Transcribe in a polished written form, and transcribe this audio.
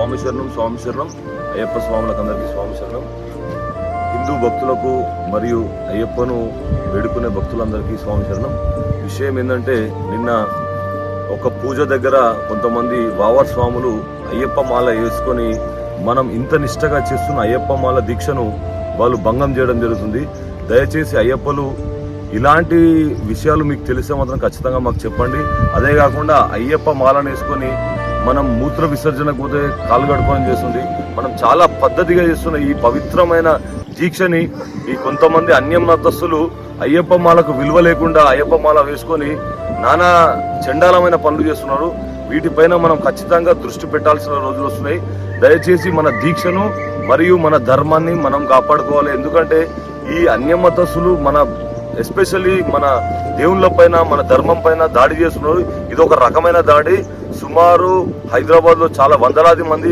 స్వామి శరణం, స్వామి శరణం. అయ్యప్ప స్వాములకు అందరికీ స్వామి శరణం. హిందూ భక్తులకు మరియు అయ్యప్పను వేడుకునే భక్తులందరికీ స్వామి శరణం. విషయం ఏంటంటే, నిన్న ఒక పూజ దగ్గర కొంతమంది వావర్ స్వాములు అయ్యప్ప మాల వేసుకొని మనం ఇంత నిష్టగా చేస్తున్న అయ్యప్ప మాల దీక్షను వాళ్ళు భంగం చేయడం జరుగుతుంది. దయచేసి అయ్యప్పలు ఇలాంటి విషయాలు మీకు తెలిసే మాత్రం ఖచ్చితంగా మాకు చెప్పండి. అదే కాకుండా అయ్యప్ప మాలను వేసుకొని మనం మూత్ర విసర్జనకు పోతే కాలు కడుక్కోవడం చేస్తుంది. మనం చాలా పద్ధతిగా చేస్తున్న ఈ పవిత్రమైన దీక్షని ఈ కొంతమంది అన్యం మతస్థులు అయ్యప్ప మాలకు విలువ లేకుండా అయ్యప్ప మాల వేసుకొని నానా చండాలమైన పనులు చేస్తున్నారు. వీటిపైన మనం ఖచ్చితంగా దృష్టి పెట్టాల్సిన రోజులు వస్తున్నాయి. దయచేసి మన దీక్షను మరియు మన ధర్మాన్ని మనం కాపాడుకోవాలి. ఎందుకంటే ఈ అన్య మతస్థులు మన ఎస్పెషల్లీ మన దేవుళ్ళ పైన, మన ధర్మం పైన దాడి చేస్తున్నారు. ఇది ఒక రకమైన దాడి. సుమారు హైదరాబాద్ లో చాలా వందలాది మంది